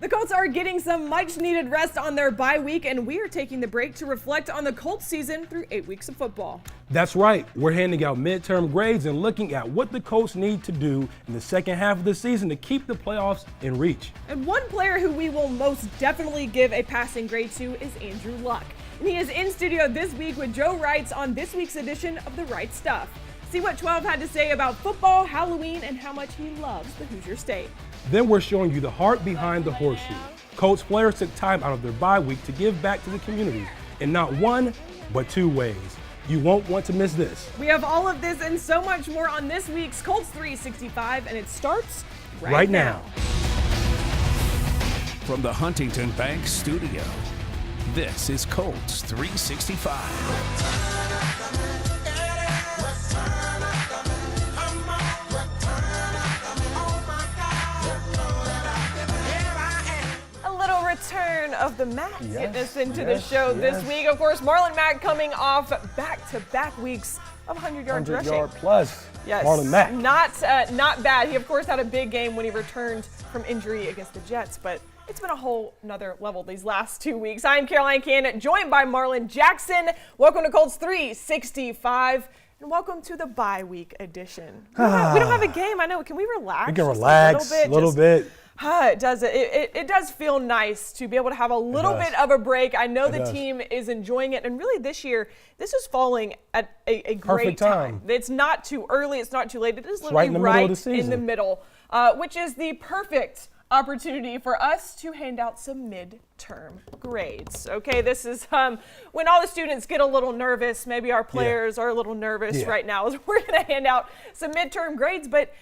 The Colts are getting some much-needed rest on their bye week, and we are taking the break to reflect on the Colts season through 8 weeks of football. That's right. We're handing out midterm grades and looking at what the Colts need to do in the second half of the season to keep the playoffs in reach. And one player who we will most definitely give a passing grade to is Andrew Luck. And he is in studio this week with Joe Reitz on this week's edition of The Right Stuff. See what 12 had to say about football, Halloween, and how much he loves the Hoosier State. Then we're showing you the heart behind the horseshoe. Colts players took time out of their bye week to give back to the community in not one, but 2 ways. You won't want to miss this. We have all of this and so much more on this week's Colts 365, and it starts right now. From the Huntington Bank Studio, this is Colts 365. Return of the Mac getting us into the show this week. Of course, Marlon Mack coming off back-to-back weeks of 100-yard rushing. 100-yard plus. Yes, Marlon Mack. Not bad. He, of course, had a big game when he returned from injury against the Jets, but it's been a whole nother level these last 2 weeks. I'm Caroline Cannon, joined by Marlon Jackson. Welcome to Colts 365. And welcome to the bye week edition. We don't have a game. I know. Can we relax? We can relax a little bit. It does. It does feel nice to be able to have a little bit of a break. I know the team is enjoying it, and really this year, this is falling at a great time. It's not too early. It's not too late. It is literally right in the middle, which is the perfect opportunity for us to hand out some midterm grades. Okay, this is when all the students get a little nervous. Maybe our players are a little nervous right now as we're going to hand out some midterm grades, but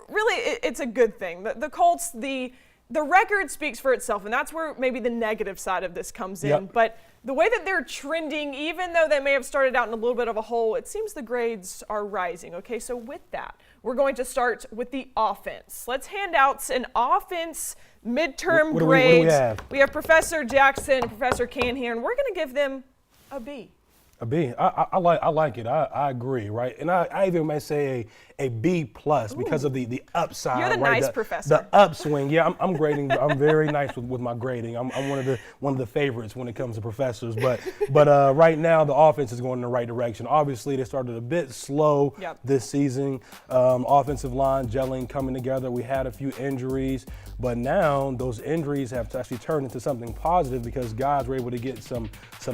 really it's a good thing. The Colts, the record speaks for itself, and that's where maybe the negative side of this comes in. But the way that they're trending, even though they may have started out in a little bit of a hole, it seems the grades are rising. Okay, so with that, we're going to start with the offense. Let's hand out an offense midterm grade. We have Professor Jackson and Professor Can here, and we're going to give them a B. A B. I like it. I agree, right? And I even may say a B plus because of the upside. You're the nice professor. The upswing. Yeah, I'm grading. I'm very nice with my grading. I'm one of the favorites when it comes to professors. But right now the offense is going in the right direction. Obviously they started a bit slow this season. Offensive line gelling, coming together. We had a few injuries, but now those injuries have actually turned into something positive because guys were able to get some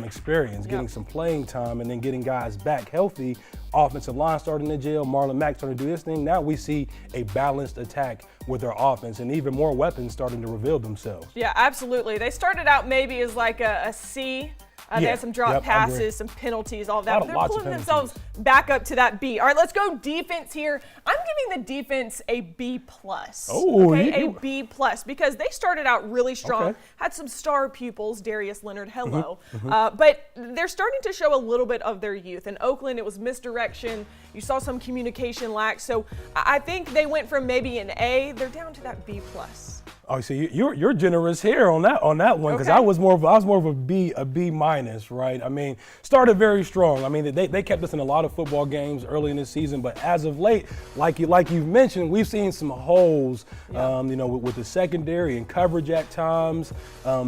experience, getting some playing time, and then getting guys back healthy. Offensive line starting to gel. Marlon Mack starting to do his thing. Now we see a balanced attack with their offense and even more weapons starting to reveal themselves. Yeah, absolutely. They started out maybe as like a C. They had some drop passes, some penalties, all that. But they're pulling themselves back up to that B. All right, let's go defense here. I'm giving the defense a B plus. A B plus because they started out really strong. Had some star pupils, Darius Leonard, but they're starting to show a little bit of their youth. In Oakland, it was misdirection. You saw some communication lack. So I think they went from maybe an A, they're down to that B plus. Oh, so you're generous here on that one because I was more of a B minus, right? I mean, started very strong. I mean, they kept us in a lot of football games early in the season, but as of late, like you've mentioned, we've seen some holes, with the secondary and coverage at times,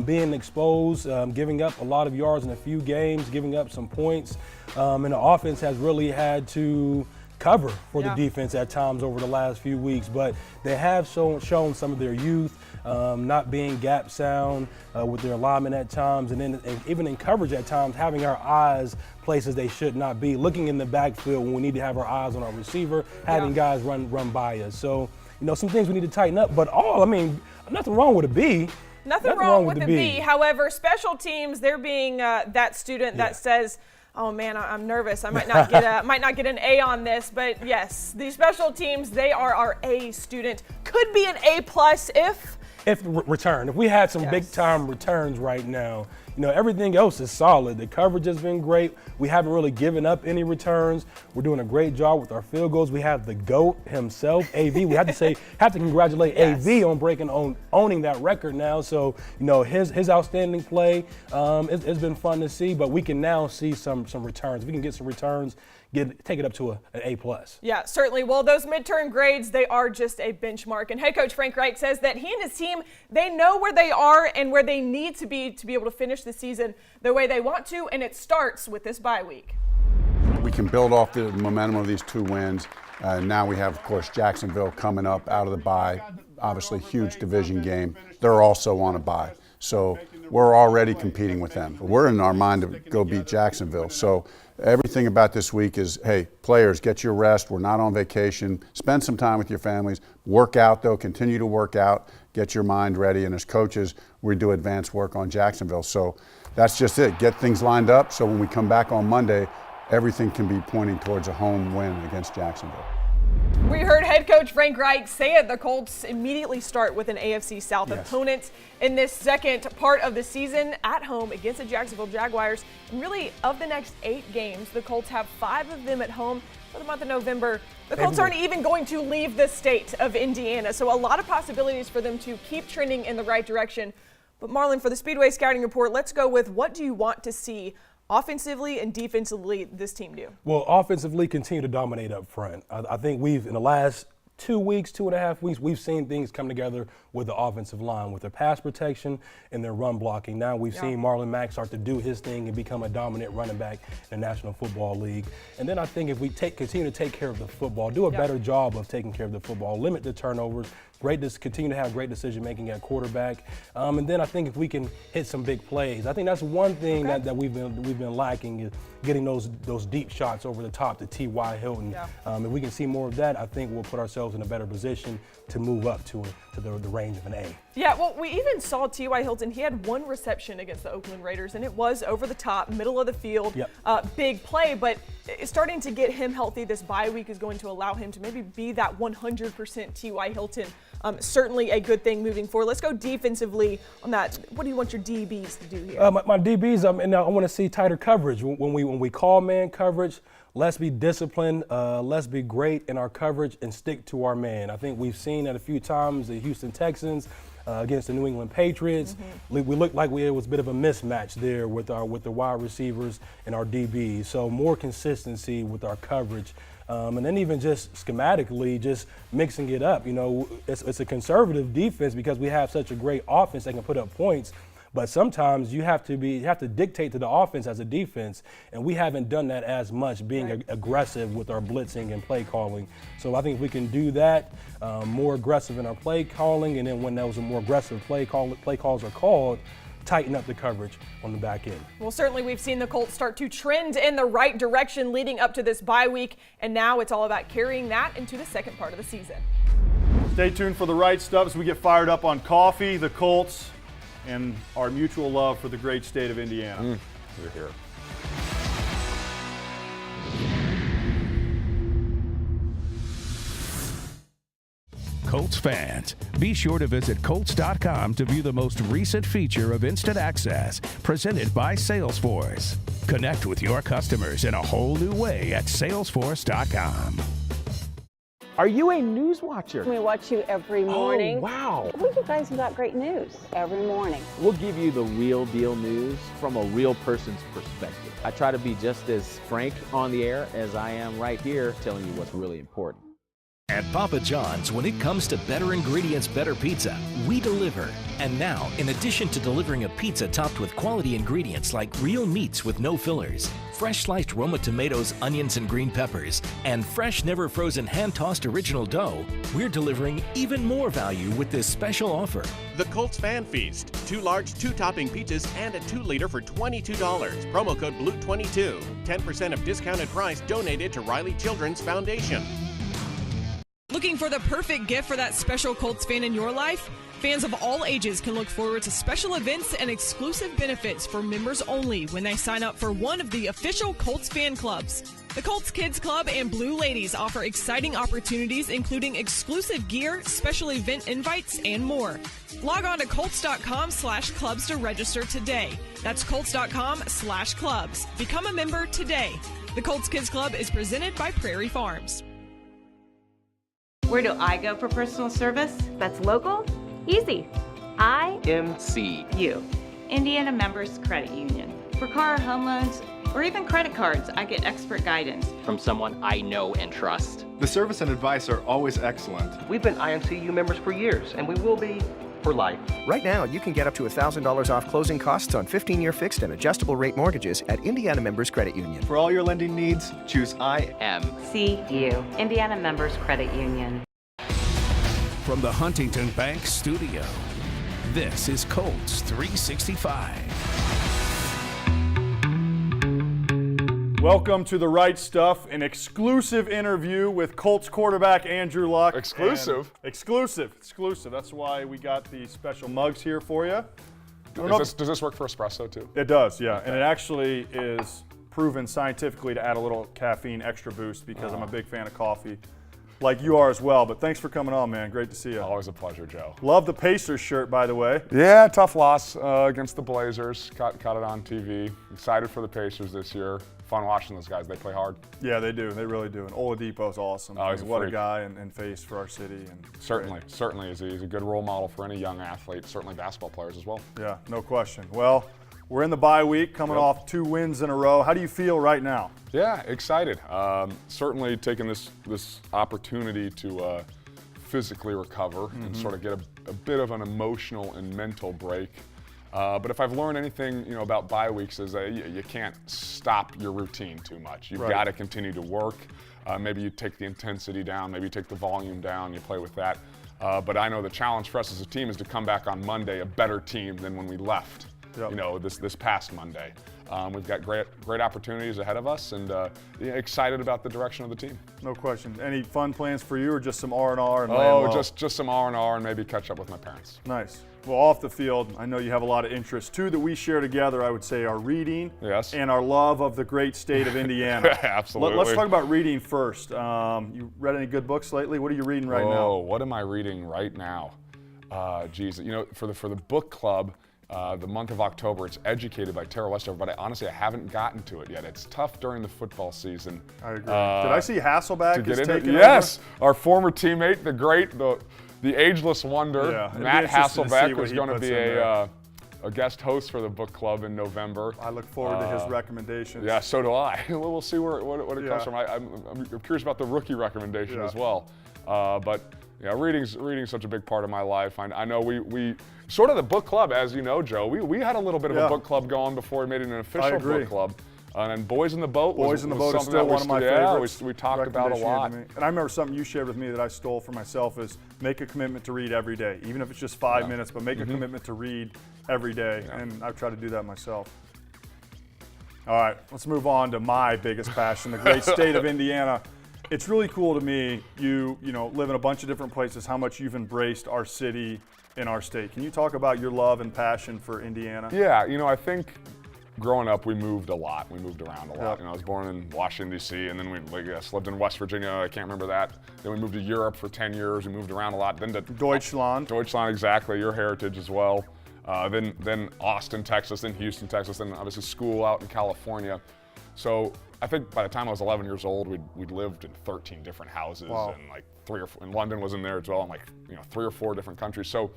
being exposed, giving up a lot of yards in a few games, giving up some points, and the offense has really had to cover for the defense at times over the last few weeks, but they have shown some of their youth, not being gap sound with their alignment at times, and even in coverage at times, having our eyes places they should not be, looking in the backfield when we need to have our eyes on our receiver, having guys run by us. So, some things we need to tighten up, but nothing wrong with a B. Nothing wrong with a B. However, special teams, they're being that student that says, oh man, I'm nervous. I might not get an A on this, but yes, these special teams, they are our A student. Could be an A plus if return. If we had some big time returns right now, everything else is solid. The coverage has been great. We haven't really given up any returns. We're doing a great job with our field goals. We have the GOAT himself, AV. We have to congratulate AV on owning that record now. So, his outstanding play, it's been fun to see, but we can now see some returns. We can get some returns, take it up to an A+. Yeah, certainly. Well, those midterm grades, they are just a benchmark. And head coach Frank Reich says that he and his team, they know where they are and where they need to be able to finish the season the way they want to, and it starts with this bye week. We can build off the momentum of these 2 wins. Now we have, of course, Jacksonville coming up out of the bye. Obviously, huge division game. They're also on a bye. So we're already competing with them. We're in our mind to go beat Jacksonville. So everything about this week is, hey, players, get your rest. We're not on vacation. Spend some time with your families. Work out, though. Continue to work out. Get your mind ready. And as coaches, we do advanced work on Jacksonville. So that's just it. Get things lined up so when we come back on Monday, everything can be pointing towards a home win against Jacksonville. We heard head coach Frank Reich say it. The Colts immediately start with an AFC South opponent in this second part of the season at home against the Jacksonville Jaguars. And really, of the next 8 games, the Colts have 5 of them at home for the month of November. The Colts aren't even going to leave the state of Indiana, so a lot of possibilities for them to keep trending in the right direction. But Marlon, for the Speedway Scouting Report, let's go with what do you want to see offensively and defensively this team do? Well, offensively, continue to dominate up front. I think in the last 2 weeks, 2.5 weeks, we've seen things come together with the offensive line, with their pass protection and their run blocking. Now we've seen Marlon Mack start to do his thing and become a dominant running back in the National Football League. And then I think if we continue to take care of the football, do a better job of taking care of the football, limit the turnovers, continue to have great decision-making at quarterback. And then I think if we can hit some big plays, I think that's one thing that we've been lacking is getting those deep shots over the top to T.Y. Hilton. If we can see more of that, I think we'll put ourselves in a better position to move up to the range of an A. Yeah, well, we even saw T.Y. Hilton. He had 1 reception against the Oakland Raiders, and it was over the top, middle of the field, big play. But starting to get him healthy this bye week is going to allow him to maybe be that 100% T.Y. Hilton. Certainly a good thing moving forward. Let's go defensively on that. What do you want your DBs to do here? My DBs, I want to see tighter coverage. When we call man coverage, let's be disciplined, let's be great in our coverage and stick to our man. I think we've seen that a few times, the Houston Texans against the New England Patriots. We looked like it was a bit of a mismatch there with the wide receivers and our DBs. So more consistency with our coverage. And then even just schematically, just mixing it up. You know, it's a conservative defense because we have such a great offense that can put up points. But sometimes you have to dictate to the offense as a defense, and we haven't done that as much, being aggressive with our blitzing and play calling. So I think if we can do that, more aggressive in our play calling, and then when those more aggressive play calls are called, tighten up the coverage on the back end. Well, certainly we've seen the Colts start to trend in the right direction leading up to this bye week, and now it's all about carrying that into the second part of the season. Stay tuned for the right stuff as we get fired up on coffee, the Colts, and our mutual love for the great state of Indiana. You're here. Colts fans, be sure to visit Colts.com to view the most recent feature of Instant Access presented by Salesforce. Connect with your customers in a whole new way at Salesforce.com. Are you a news watcher? We watch you every morning. Oh, wow. Well, you guys have got great news every morning. We'll give you the real deal news from a real person's perspective. I try to be just as frank on the air as I am right here telling you what's really important. At Papa John's, when it comes to better ingredients, better pizza, we deliver. And now, in addition to delivering a pizza topped with quality ingredients like real meats with no fillers, fresh sliced Roma tomatoes, onions, and green peppers, and fresh, never frozen hand-tossed original dough, we're delivering even more value with this special offer. The Colts Fan Feast. 2 large, 2-topping pizzas and a 2-liter for $22. Promo code BLUE22. 10% of discounted price donated to Riley Children's Foundation. Looking for the perfect gift for that special Colts fan in your life? Fans of all ages can look forward to special events and exclusive benefits for members only when they sign up for one of the official Colts fan clubs. The Colts Kids Club and Blue Ladies offer exciting opportunities, including exclusive gear, special event invites, and more. Log on to Colts.com/clubs to register today. That's Colts.com/clubs. Become a member today. The Colts Kids Club is presented by Prairie Farms. Where do I go for personal service? That's local? Easy. IMCU, Indiana Members Credit Union. For car or home loans, or even credit cards, I get expert guidance from someone I know and trust. The service and advice are always excellent. We've been IMCU members for years, and we will be for life. Right now, you can get up to $1,000 off closing costs on 15-year fixed and adjustable rate mortgages at Indiana Members Credit Union. For all your lending needs, choose IMCU, Indiana Members Credit Union. From the Huntington Bank Studio, this is Colts 365. Welcome to The Right Stuff, an exclusive interview with Colts quarterback Andrew Luck. Exclusive? Exclusive. That's why we got the special mugs here for you. Does this work for espresso too? It does, yeah. And it actually is proven scientifically to add a little caffeine extra boost because I'm a big fan of coffee, like you are as well. But thanks for coming on, man. Great to see you. Always a pleasure, Joe. Love the Pacers shirt, by the way. Yeah, tough loss against the Blazers. Caught it on TV. Excited for the Pacers this year. Fun watching those guys. They play hard. Yeah, they do. They really do. And Oladipo's awesome. Oh, he's what a a guy and face for our city. And certainly he's a good role model for any young athlete. Certainly basketball players as well. Yeah, no question. Well, we're in the bye week, coming off 2 wins in a row. How do you feel right now? Yeah, excited. Certainly taking this opportunity to physically recover and sort of get a bit of an emotional and mental break. But if I've learned anything, about bye weeks is that you can't stop your routine too much. You've got to continue to work. Maybe you take the intensity down, maybe you take the volume down, you play with that. But I know the challenge for us as a team is to come back on Monday a better team than when we left. This past Monday. We've got great opportunities ahead of us, and excited about the direction of the team. No question. Any fun plans for you, or just some R&R? Just some R&R and maybe catch up with my parents. Nice. Well, off the field, I know you have a lot of interests. 2 that we share together, I would say, are reading and our love of the great state of Indiana. Absolutely. Let's talk about reading first. You read any good books lately? What are you reading right now? Oh, what am I reading right now? Geez, for the book club, the month of October, it's Educated by Tara Westover, but I haven't gotten to it yet. It's tough during the football season. I agree. Did I see Hasselbeck is taking over? Yes, our former teammate, the ageless wonder, Matt Hasselbeck, is going to be a guest host for the book club in November. I look forward to his recommendations. Yeah, so do I. We'll see what it comes from. I'm curious about the rookie recommendation as well. But reading's such a big part of my life. I know we sort of the book club, as you know, Joe. We had a little bit of a book club going before we made it an official book club. And Boys in the Boat was still one of my favorites. We talked about a lot. And I remember something you shared with me that I stole for myself is make a commitment to read every day, even if it's just 5 minutes, but make a commitment to read every day. And I've tried to do that myself. All right, let's move on to my biggest passion, the great state of Indiana. It's really cool to me, you live in a bunch of different places, how much you've embraced our city and our state. Can you talk about your love and passion for Indiana? Yeah, I think growing up, we moved a lot. We moved around a lot. I was born in Washington, D.C., and then we lived in West Virginia. I can't remember that. Then we moved to Europe for 10 years. We moved around a lot. Then to Deutschland. Deutschland, exactly. Your heritage as well. Then Austin, Texas. Then Houston, Texas. Then obviously school out in California. So I think by the time I was 11 years old, we'd lived in 13 different houses, and like 3 or 4. And London was in there as well, and 3 or 4 different countries. So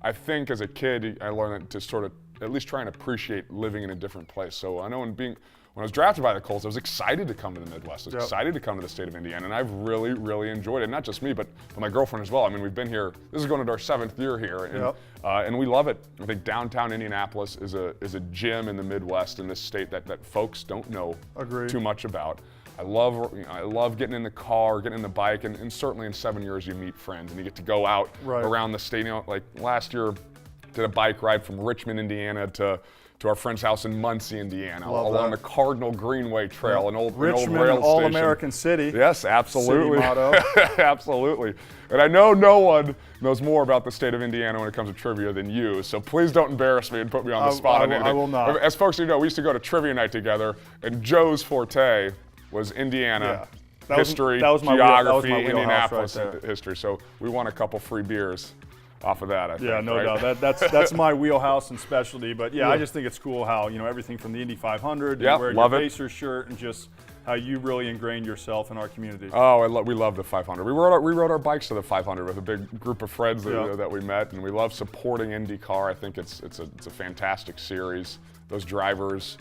I think as a kid, I learned to sort of at least try and appreciate living in a different place. So I know when I was drafted by the Colts, I was excited to come to the Midwest. I was excited to come to the state of Indiana, and I've really, really enjoyed it. Not just me, but my girlfriend as well. I mean, we've been here. This is going into our 7th year here, and we love it. I think downtown Indianapolis is a gem in the Midwest in this state that folks don't know too much about. I love getting in the car, getting in the bike, and certainly in 7 years you meet friends and you get to go out around the state. Like last year, did a bike ride from Richmond, Indiana to our friend's house in Muncie, Indiana, along the Cardinal Greenway Trail, an old rail station. All-American city. Yes, absolutely. City motto. Absolutely. And I know no one knows more about the state of Indiana when it comes to trivia than you, so please don't embarrass me and put me on the spot on anything. I will not. As folks know, we used to go to trivia night together, and Joe's forte was Indiana. History, geography, Indianapolis history. So we won a couple free beers off of that, I think. Yeah, no doubt. That's my wheelhouse and specialty. But I just think it's cool how everything from the Indy 500, wearing your Pacers shirt, and just how you really ingrained yourself in our community. Oh, we love the 500. We rode our bikes to the 500 with a big group of friends that we met, and we love supporting IndyCar. I think it's a fantastic series. Those drivers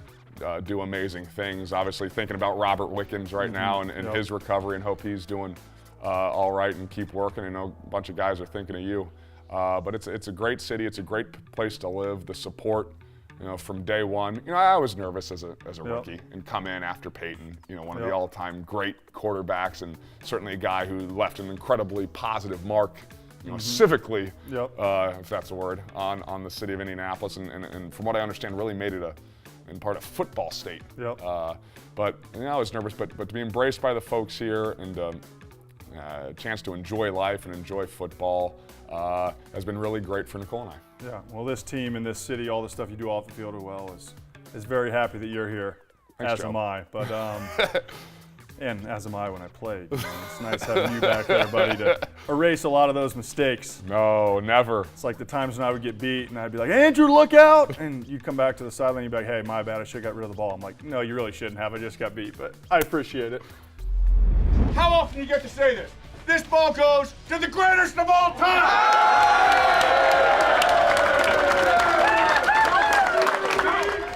do amazing things. Obviously thinking about Robert Wickens right now and his recovery, and hope he's doing all right and keep working. I know a bunch of guys are thinking of you. But it's a great city. It's a great place to live. The support, from day one. I was nervous as a rookie and come in after Peyton, one of the all-time great quarterbacks, and certainly a guy who left an incredibly positive mark, civically, if that's a word, on the city of Indianapolis, and from what I understand, really made it in part a football state. But I was nervous, but to be embraced by the folks here and a chance to enjoy life and enjoy football has been really great for Nicole and I. Yeah, well, this team and this city, all the stuff you do off the field as well, is very happy that you're here. Thanks, as Joe. am I. But and as am I when I played. It's nice having you back there, buddy, to erase a lot of those mistakes. No, never. It's like the times when I would get beat and I'd be like, Andrew, look out! And you come back to the sideline, you'd be like, hey, my bad, I should have got rid of the ball. I'm like, no, you really shouldn't have. I just got beat, but I appreciate it. How often do you get to say this? This ball goes to the greatest of all time!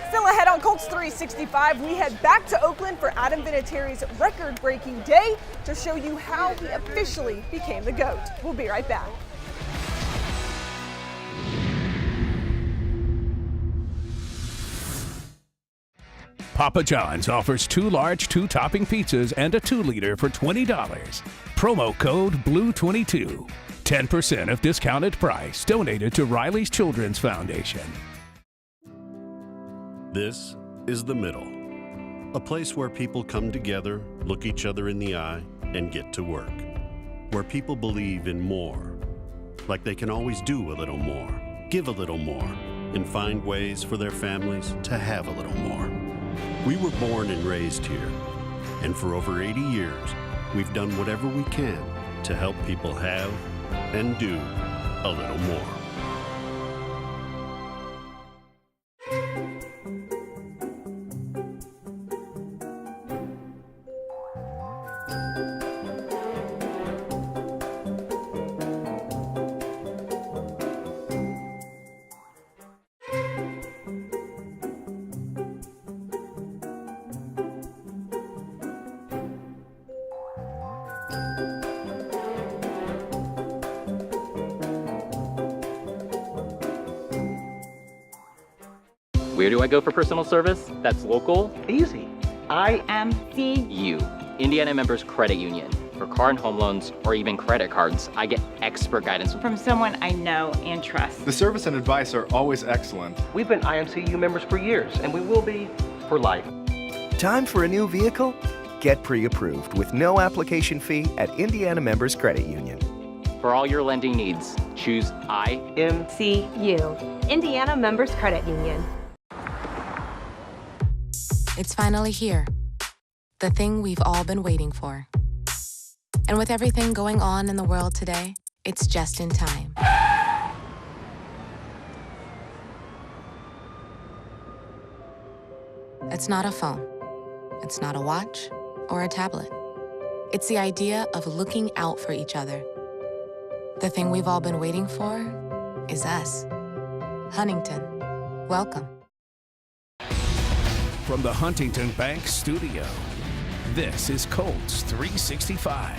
Still ahead on Colts 365, we head back to Oakland for Adam Vinatieri's record-breaking day to show you how he officially became the GOAT. We'll be right back. Papa John's offers 2 large 2-topping pizzas and a 2-liter for $20. Promo code BLUE22. 10% of discounted price donated to Riley's Children's Foundation. This is The Middle, a place where people come together, look each other in the eye, and get to work. Where people believe in more, like they can always do a little more, give a little more, and find ways for their families to have a little more. We were born and raised here, and for over 80 years, we've done whatever we can to help people have and do a little more. Where do I go for personal service? That's local. Easy. IMCU. Indiana Members Credit Union. For car and home loans, or even credit cards, I get expert guidance From someone I know and trust. The service and advice are always excellent. We've been IMCU members for years, and we will be for life. Time for a new vehicle? Get pre-approved with no application fee at Indiana Members Credit Union. For all your lending needs, choose IMCU. Indiana Members Credit Union. It's finally here. The thing we've all been waiting for. And with everything going on in the world today, it's just in time. It's not a phone. It's not a watch or a tablet. It's the idea of looking out for each other. The thing we've all been waiting for is us. Huntington, welcome. From the Huntington Bank Studio, this is Colts 365.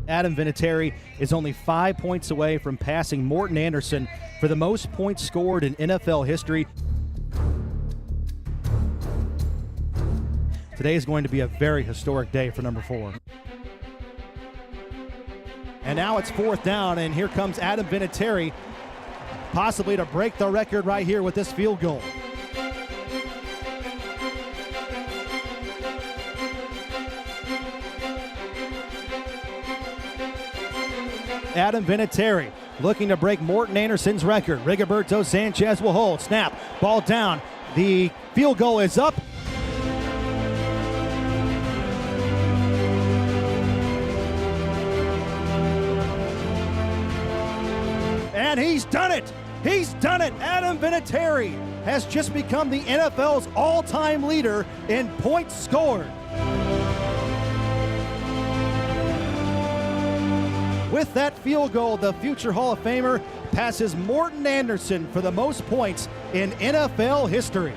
Adam Vinatieri is only 5 points away from passing Morton Anderson for the most points scored in NFL history. Today is going to be a very historic day for number 4. And now it's 4th down, and here comes Adam Vinatieri, possibly to break the record right here with this field goal. Adam Vinatieri looking to break Morton Anderson's record. Rigoberto Sanchez will hold. Snap, ball down. The field goal is up. And he's done it! He's done it! Adam Vinatieri has just become the NFL's all-time leader in points scored. With that field goal, the future Hall of Famer passes Morton Anderson for the most points in NFL history.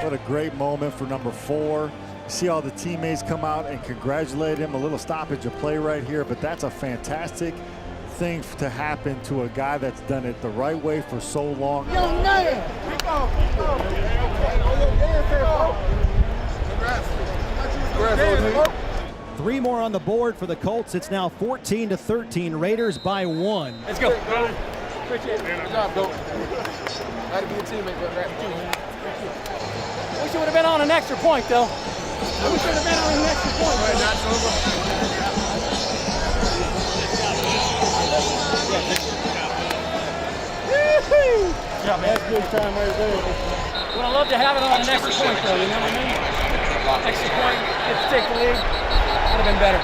What a great moment for number 4. See all the teammates come out and congratulate him. A little stoppage of play right here, but that's a fantastic thing to happen to a guy that's done it the right way for so long. Young man! Three more on the board for the Colts. It's now 14-13. Raiders by 1. Let's go. Appreciate it. Good job, Coach. Glad to be a teammate, but we should have been on an extra point, though. We should have been on an extra point. Right, that's over. Yeah, man, that's good time right there. Well, I'd love to have it on an extra point, though, you know what I mean? Extra point, get to take the lead. Would have been better.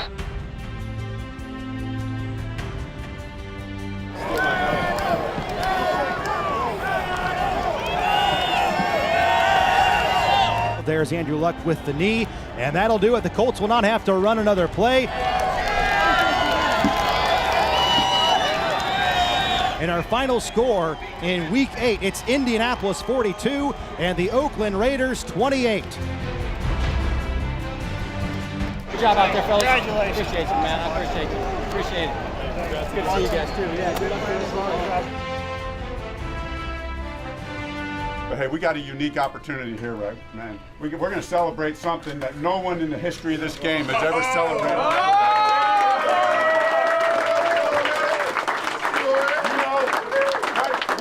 There's Andrew Luck with the knee, and that'll do it. The Colts will not have to run another play. And our final score in Week 8, it's Indianapolis 42 and the Oakland Raiders 28. Good job out there, fellas. Congratulations. Appreciate you, man. I appreciate you. Appreciate it. It's good to see you guys, too. Yeah, good job. But hey, we got a unique opportunity here, right, man? We're going to celebrate something that no one in the history of this game has ever celebrated.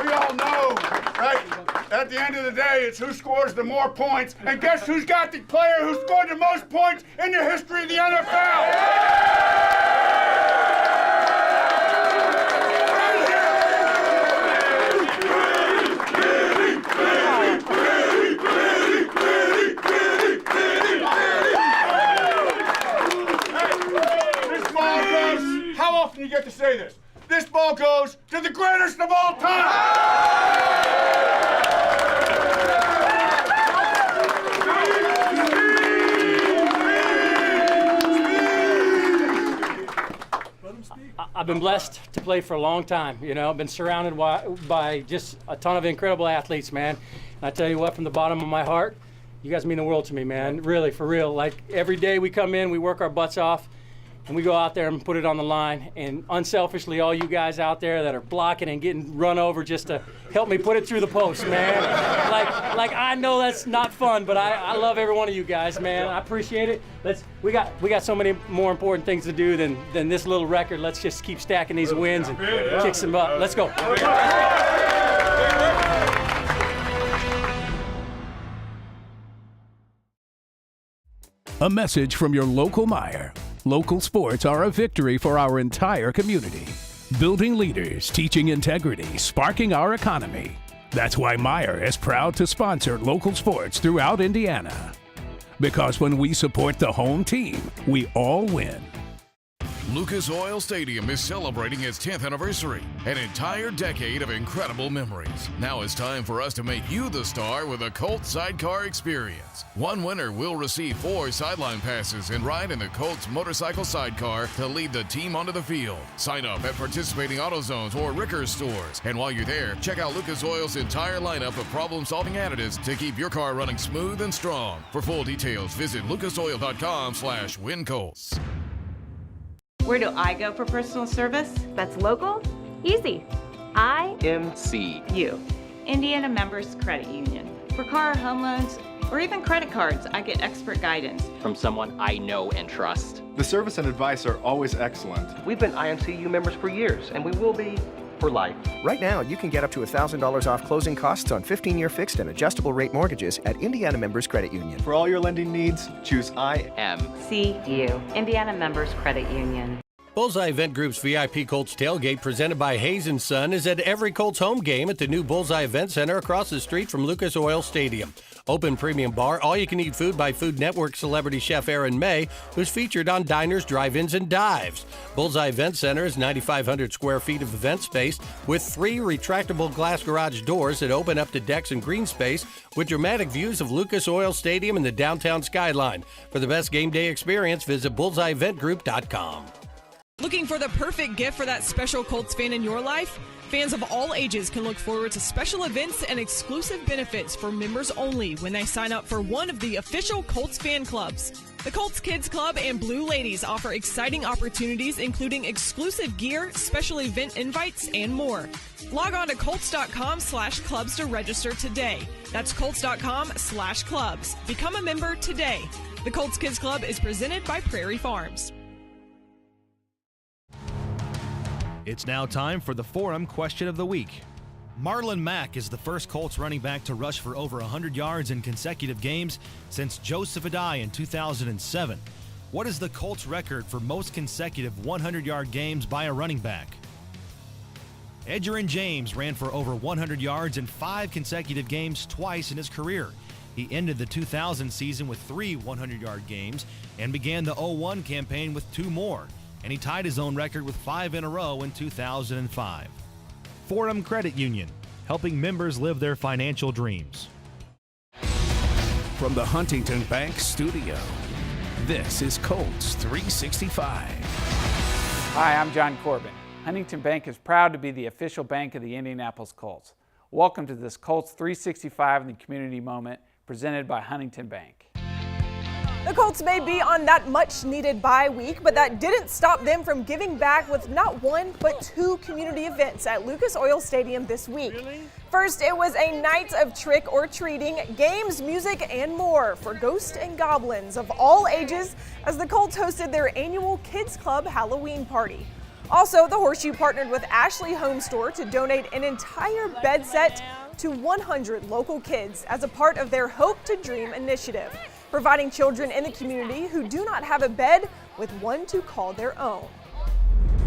We all know, right? At the end of the day, it's who scores the more points. And guess who's got the player who scored the most points in the history of the NFL? How often you get to say this? This ball goes to the greatest of all time! I've been blessed to play for a long time. You know, I've been surrounded by just a ton of incredible athletes, man. And I tell you what, from the bottom of my heart, you guys mean the world to me, man. Really, for real. Like, every day we come in, we work our butts off, and we go out there and put it on the line. And unselfishly, all you guys out there that are blocking and getting run over just to help me put it through the post, man. Like I know that's not fun, but I love every one of you guys, man. I appreciate it. We got so many more important things to do than this little record. Let's just keep stacking these wins and kick some butt. Let's go. A message from your local Meijer. Local sports are a victory for our entire community. Building leaders, teaching integrity, sparking our economy. That's why Meijer is proud to sponsor local sports throughout Indiana. Because when we support the home team, we all win. Lucas Oil Stadium is celebrating its 10th anniversary, an entire decade of incredible memories. Now it's time for us to make you the star with a Colts sidecar experience. One winner will receive 4 sideline passes and ride in the Colts motorcycle sidecar to lead the team onto the field. Sign up at participating AutoZones or Rickers stores. And while you're there, check out Lucas Oil's entire lineup of problem-solving additives to keep your car running smooth and strong. For full details, visit lucasoil.com/wincolts. Where do I go for personal service that's local? Easy. IMCU. Indiana Members Credit Union. For car or home loans, or even credit cards, I get expert guidance. From someone I know and trust. The service and advice are always excellent. We've been IMCU members for years, and we will be for life. Right now, you can get up to $1,000 off closing costs on 15-year fixed and adjustable rate mortgages at Indiana Members Credit Union. For all your lending needs, choose IMCU. Indiana Members Credit Union. Bullseye Event Group's VIP Colts tailgate presented by Hayes & Son is at every Colts home game at the new Bullseye Event Center across the street from Lucas Oil Stadium. Open Premium Bar, all-you-can-eat food by Food Network celebrity chef Aaron May, who's featured on diners, drive-ins, and dives. Bullseye Event Center is 9,500 square feet of event space with 3 retractable glass garage doors that open up to decks and green space with dramatic views of Lucas Oil Stadium and the downtown skyline. For the best game day experience, visit bullseyeeventgroup.com. Looking for the perfect gift for that special Colts fan in your life? Fans of all ages can look forward to special events and exclusive benefits for members only when they sign up for one of the official Colts fan clubs. The Colts Kids Club and Blue Ladies offer exciting opportunities, including exclusive gear, special event invites, and more. Log on to Colts.com/clubs to register today. That's Colts.com/clubs. Become a member today. The Colts Kids Club is presented by Prairie Farms. It's now time for the Forum Question of the Week. Marlon Mack is the first Colts running back to rush for over 100 yards in consecutive games since Joseph Adai in 2007. What is the Colts record for most consecutive 100-yard games by a running back? Edgerrin James ran for over 100 yards in 5 consecutive games twice in his career. He ended the 2000 season with 3 100-yard games and began the 01 campaign with 2 more. And he tied his own record with 5 in a row in 2005. Forum Credit Union, helping members live their financial dreams. From the Huntington Bank studio, this is Colts 365. Hi, I'm John Corbin. Huntington Bank is proud to be the official bank of the Indianapolis Colts. Welcome to this Colts 365 in the Community Moment presented by Huntington Bank. The Colts may be on that much-needed bye week, but that didn't stop them from giving back with not 1, but 2 community events at Lucas Oil Stadium this week. Really? First, it was a night of trick-or-treating, games, music, and more for ghosts and goblins of all ages as the Colts hosted their annual Kids Club Halloween party. Also, the Horseshoe partnered with Ashley Home Store to donate an entire bed set to 100 local kids as a part of their Hope to Dream initiative, providing children in the community who do not have a bed with one to call their own.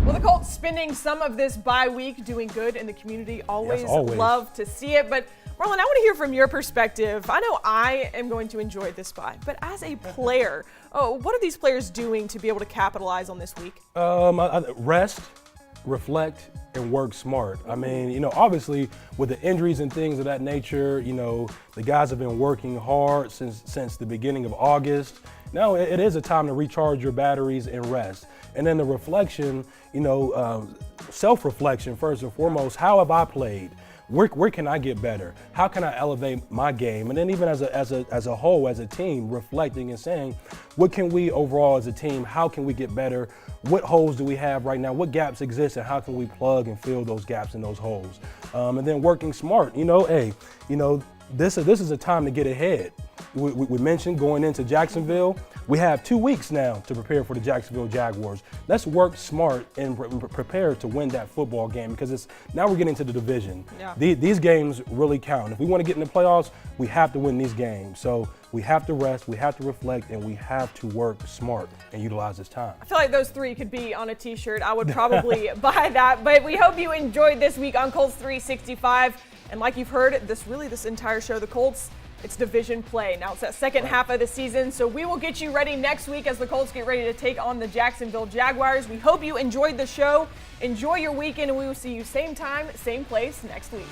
Well, the Colts spending some of this bye week doing good in the community. Always love to see it. But Marlon, I want to hear from your perspective. I know I am going to enjoy this bye, but as a player, what are these players doing to be able to capitalize on this week? Rest, reflect, and work smart. I mean, obviously with the injuries and things of that nature, the guys have been working hard since the beginning of August. Now it is a time to recharge your batteries and rest. And then the reflection, self-reflection first and foremost. How have I played? Where can I get better? How can I elevate my game? And then even as a whole, as a team, reflecting and saying, what can we overall as a team, how can we get better? What holes do we have right now? What gaps exist and how can we plug and fill those gaps and those holes? And then working smart, this is a time to get ahead. We mentioned going into Jacksonville. We have 2 weeks now to prepare for the Jacksonville Jaguars. Let's work smart and prepare to win that football game because now we're getting into the division. Yeah. These games really count. If we want to get in the playoffs, we have to win these games. So we have to rest, we have to reflect, and we have to work smart and utilize this time. I feel like those 3 could be on a t-shirt. I would probably buy that. But we hope you enjoyed this week on Colts 365. And like you've heard, this entire show, the Colts, it's division play. Now it's that second half of the season, so we will get you ready next week as the Colts get ready to take on the Jacksonville Jaguars. We hope you enjoyed the show. Enjoy your weekend, and we will see you same time, same place next week.